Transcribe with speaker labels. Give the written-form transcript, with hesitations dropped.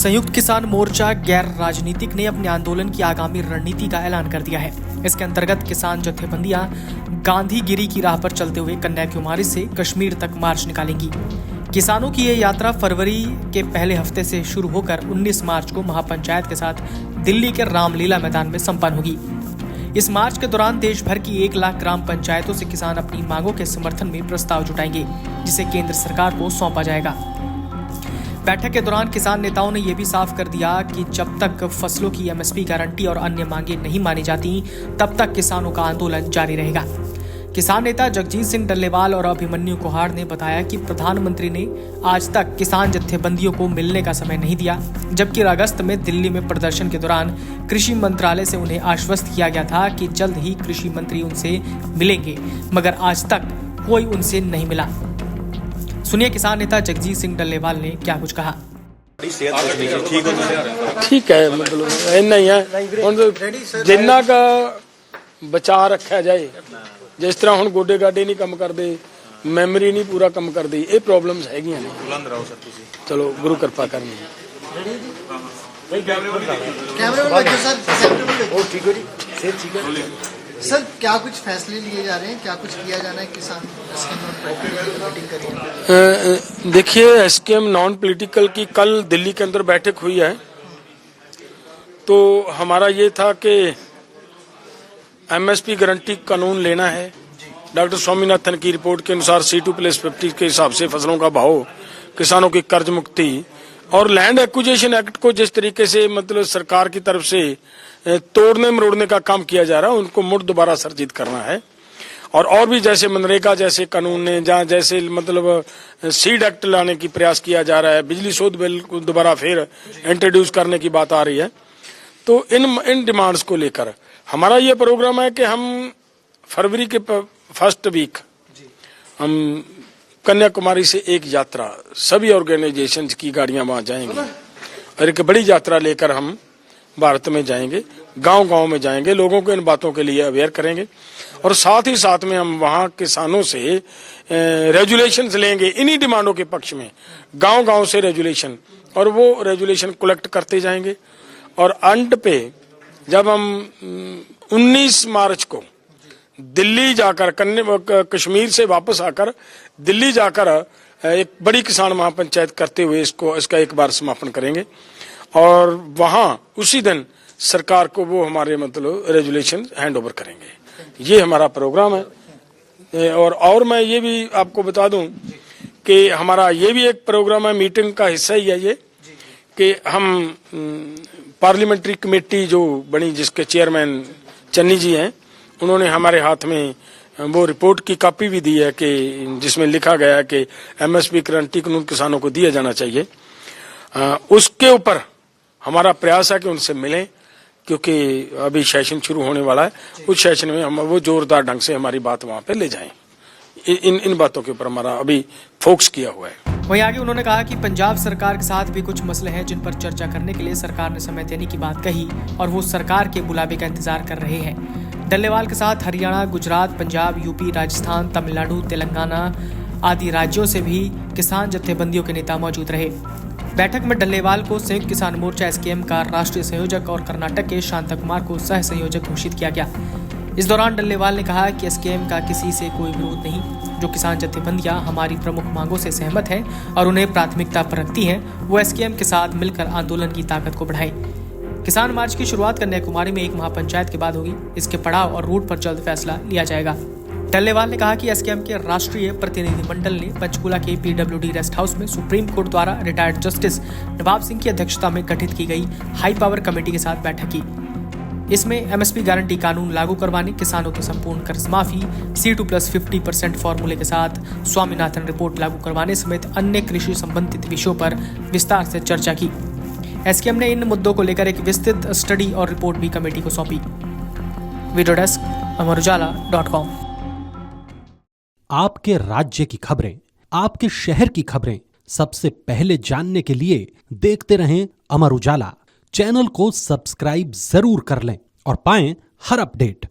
Speaker 1: संयुक्त किसान मोर्चा गैर राजनीतिक ने अपने आंदोलन की आगामी रणनीति का ऐलान कर दिया है। इसके अंतर्गत किसान जत्थेबंदियां गांधीगिरी की राह पर चलते हुए कन्याकुमारी से कश्मीर तक मार्च निकालेंगी। किसानों की ये यात्रा फरवरी के पहले हफ्ते से शुरू होकर 19 मार्च को महापंचायत के साथ दिल्ली के रामलीला मैदान में संपन्न होगी। इस मार्च के दौरान देश भर की 1 लाख ग्राम पंचायतों से किसान अपनी मांगों के समर्थन में प्रस्ताव जुटाएंगे, जिसे केंद्र सरकार को सौंपा जाएगा। बैठक के दौरान किसान नेताओं ने यह भी साफ कर दिया कि जब तक फसलों की एमएसपी गारंटी और अन्य मांगे नहीं मानी जाती, तब तक किसानों का आंदोलन जारी रहेगा। किसान नेता जगजीत सिंह डल्लेवाल और अभिमन्यु कोहाड़ ने बताया कि प्रधानमंत्री ने आज तक किसान जत्थेबंदियों को मिलने का समय नहीं दिया, जबकि अगस्त में दिल्ली में प्रदर्शन के दौरान कृषि मंत्रालय से उन्हें आश्वस्त किया गया था कि जल्द ही कृषि मंत्री उनसे मिलेंगे, मगर आज तक कोई उनसे नहीं मिला। सुनिए किसान नेता जगजीत सिंह डल्लेवाल ने क्या कुछ कहा।
Speaker 2: ठीक है, मतलब इन्ना ही है जिन्ना का बचा रखा जाए। जिस तरह हुण गोडे गाडे नहीं कम करते, मैमरी नहीं पूरा कम करती, ये प्रॉब्लम्स हैगियां ने। चलो गुरु कृपा करनी।
Speaker 3: सर क्या कुछ फैसले लिए जा रहे हैं, क्या कुछ किया जाना है किसान मीटिंग?
Speaker 2: देखिए, एसकेएम नॉन पॉलिटिकल की कल दिल्ली के अंदर बैठक हुई है, तो हमारा ये था कि एमएसपी गारंटी कानून लेना है। डॉक्टर स्वामीनाथन की रिपोर्ट के अनुसार C2+50 के हिसाब से फसलों का भाव, किसानों की कर्ज मुक्ति और लैंड एक्विजिशन एक्ट को जिस तरीके से मतलब सरकार की तरफ से तोड़ने मरोड़ने का काम किया जा रहा है, उनको मुड़ दोबारा सर्जित करना है। और भी जैसे मनरेगा जैसे कानून ने, जहाँ जैसे मतलब सीड एक्ट लाने की प्रयास किया जा रहा है, बिजली शोध बिल को दोबारा फिर इंट्रोड्यूस करने की बात आ रही है। तो इन डिमांड्स को लेकर हमारा ये प्रोग्राम है कि हम फरवरी के फर्स्ट वीक हम कन्याकुमारी से एक यात्रा, सभी ऑर्गेनाइजेशंस की गाड़ियां वहां जाएंगी और एक बड़ी यात्रा लेकर हम भारत में जाएंगे, गांव-गांव में जाएंगे, लोगों को इन बातों के लिए अवेयर करेंगे और साथ ही साथ में हम वहां किसानों से रेजुलेशंस लेंगे इन्हीं डिमांडों के पक्ष में, गांव-गांव से रेजुलेशन, और वो रेजुलेशन कलेक्ट करते जाएंगे। और अंत पे जब हम 19 मार्च को दिल्ली जाकर कश्मीर से वापस आकर दिल्ली जाकर एक बड़ी किसान महापंचायत करते हुए इसका एक बार समापन करेंगे और वहां उसी दिन सरकार को वो हमारे मतलब रेजुलेशन हैंड ओवर करेंगे। ये हमारा प्रोग्राम है। और मैं ये भी आपको बता दूं कि हमारा ये भी एक प्रोग्राम है, मीटिंग का हिस्सा ही है ये, कि हम पार्लियामेंट्री कमेटी जो बनी जिसके चेयरमैन चन्नी जी हैं, उन्होंने हमारे हाथ में वो रिपोर्ट की कॉपी भी दी है कि जिसमें लिखा गया है कि एमएसपी गारंटी कानून किसानों को दिया जाना चाहिए। उसके ऊपर हमारा प्रयास है कि उनसे मिलें, क्योंकि अभी सेशन शुरू होने वाला है। उस सेशन में हम वो जोरदार ढंग से हमारी बात वहां पे ले जाएं। इन बातों के ऊपर हमारा अभी फोकस किया हुआ है।
Speaker 1: वहीं आगे उन्होंने कहा कि पंजाब सरकार के साथ भी कुछ मसले हैं जिन पर चर्चा करने के लिए सरकार ने समय देने की बात कही और वो सरकार के बुलावे का इंतजार कर रहे हैं। डल्लेवाल के साथ हरियाणा, गुजरात, पंजाब, यूपी, राजस्थान, तमिलनाडु, तेलंगाना आदि राज्यों से भी किसान जत्थेबंदियों के नेता मौजूद रहे। बैठक में डल्लेवाल को संयुक्त किसान मोर्चा एसकेएम का राष्ट्रीय संयोजक और कर्नाटक के शांता कुमार को सह संयोजक घोषित किया गया। इस दौरान डल्लेवाल ने कहा कि एसकेएम का किसी से कोई विरोध नहीं, जो किसान जत्थेबंदियां हमारी प्रमुख मांगों से सहमत हैं और उन्हें प्राथमिकता पर रखती हैं, वो एसकेएम के साथ मिलकर आंदोलन की ताकत को बढ़ाएं। किसान मार्च की शुरुआत कन्याकुमारी में एक महापंचायत के बाद होगी। इसके पड़ाव और रूट पर जल्द फैसला लिया जाएगा। डल्लेवाल ने कहा कि एसकेएम के राष्ट्रीय प्रतिनिधिमंडल ने पंचकूला के पीडब्ल्यूडी रेस्ट हाउस में सुप्रीम कोर्ट द्वारा रिटायर्ड जस्टिस नवाब सिंह की अध्यक्षता में गठित की गई हाई पावर कमेटी के साथ बैठक की। इसमें एमएसपी गारंटी कानून लागू करवाने, किसानों की संपूर्ण कर्ज माफी, C2+50% फॉर्मूले के साथ स्वामीनाथन रिपोर्ट लागू करवाने समेत अन्य कृषि संबंधित विषयों पर विस्तार से चर्चा की। एसकेएम ने इन मुद्दों को लेकर एक विस्तृत स्टडी और रिपोर्ट भी कमेटी को सौंपी। वीडियो डेस्क अमरउजाला.com।
Speaker 4: आपके राज्य की खबरें, आपके शहर की खबरें सबसे पहले जानने के लिए देखते रहें अमर उजाला। चैनल को सब्सक्राइब जरूर कर लें और पाएं हर अपडेट।